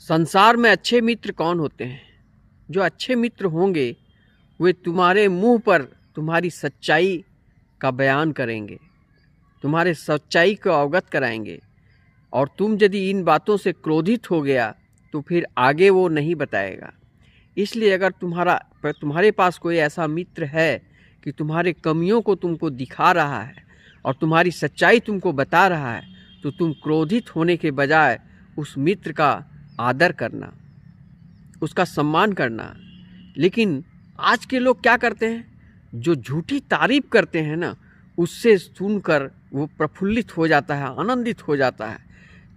संसार में अच्छे मित्र कौन होते हैं? जो अच्छे मित्र होंगे वे तुम्हारे मुंह पर तुम्हारी सच्चाई का बयान करेंगे, तुम्हारे सच्चाई को अवगत कराएंगे। और तुम यदि इन बातों से क्रोधित हो गया तो फिर आगे वो नहीं बताएगा। इसलिए अगर तुम्हारे पास कोई ऐसा मित्र है कि तुम्हारे कमियों को तुमको दिखा रहा है और तुम्हारी सच्चाई तुमको बता रहा है, तो तुम क्रोधित होने के बजाय उस मित्र का आदर करना, उसका सम्मान करना। लेकिन आज के लोग क्या करते हैं, जो झूठी तारीफ करते हैं ना, उससे सुनकर वो प्रफुल्लित हो जाता है, आनंदित हो जाता है।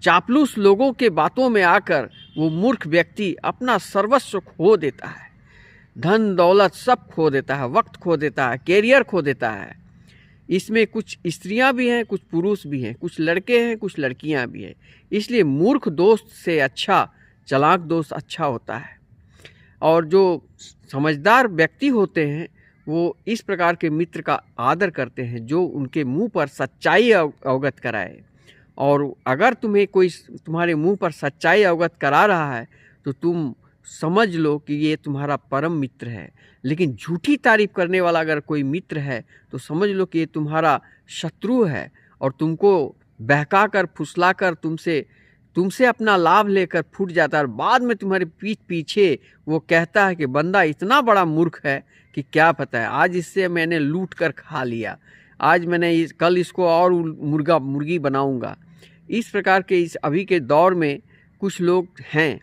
चापलूस लोगों के बातों में आकर वो मूर्ख व्यक्ति अपना सर्वस्व खो देता है, धन दौलत सब खो देता है, वक्त खो देता है, कैरियर खो देता है। इसमें कुछ स्त्रियां भी हैं, कुछ पुरुष भी हैं, कुछ लड़के हैं, कुछ लड़कियां भी हैं। इसलिए मूर्ख दोस्त से अच्छा चालाक दोस्त अच्छा होता है। और जो समझदार व्यक्ति होते हैं वो इस प्रकार के मित्र का आदर करते हैं जो उनके मुंह पर सच्चाई अवगत कराए। और अगर तुम्हें कोई तुम्हारे मुंह पर सच्चाई अवगत करा रहा है तो तुम समझ लो कि ये तुम्हारा परम मित्र है। लेकिन झूठी तारीफ करने वाला अगर कोई मित्र है तो समझ लो कि ये तुम्हारा शत्रु है और तुमको बहका कर फुसला कर तुमसे अपना लाभ लेकर फूट जाता है। और बाद में तुम्हारे पीठ पीछे वो कहता है कि बंदा इतना बड़ा मूर्ख है कि क्या पता है, आज इससे मैंने लूट कर खा लिया, आज कल इसको और मुर्गी बनाऊंगा। इस प्रकार के इस अभी के दौर में कुछ लोग हैं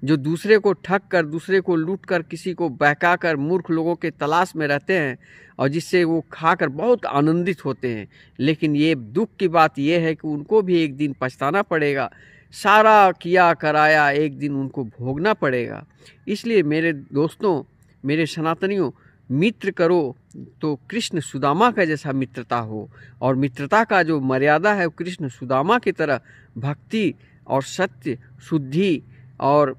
जो दूसरे को ठग कर, दूसरे को लूट कर, किसी को बहका कर मूर्ख लोगों के तलाश में रहते हैं और जिससे वो खाकर बहुत आनंदित होते हैं। लेकिन ये दुख की बात ये है कि उनको भी एक दिन पछताना पड़ेगा, सारा किया कराया एक दिन उनको भोगना पड़ेगा। इसलिए मेरे दोस्तों, मेरे सनातनियों, मित्र करो तो कृष्ण सुदामा का जैसा मित्रता हो। और मित्रता का जो मर्यादा है वो कृष्ण सुदामा की तरह भक्ति और सत्य, शुद्धि और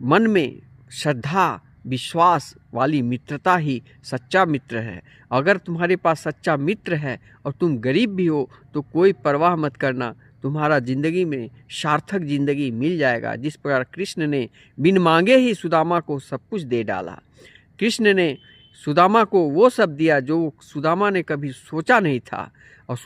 मन में श्रद्धा विश्वास वाली मित्रता ही सच्चा मित्र है। अगर तुम्हारे पास सच्चा मित्र है और तुम गरीब भी हो तो कोई परवाह मत करना, तुम्हारा ज़िंदगी में सार्थक ज़िंदगी मिल जाएगा। जिस प्रकार कृष्ण ने बिन मांगे ही सुदामा को सब कुछ दे डाला। कृष्ण ने सुदामा को वो सब दिया जो सुदामा ने कभी सोचा नहीं था। और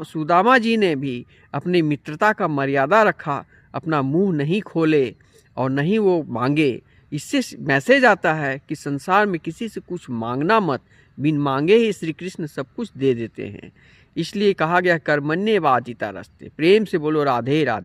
सुदामा जी ने भी अपनी मित्रता का मर्यादा रखा, अपना मुंह नहीं खोले और नहीं वो मांगे। इससे मैसेज आता है कि संसार में किसी से कुछ मांगना मत, बिन मांगे ही श्री कृष्ण सब कुछ दे देते हैं। इसलिए कहा गया कर्मण्येवाधिकारस्ते। प्रेम से बोलो राधे राधे।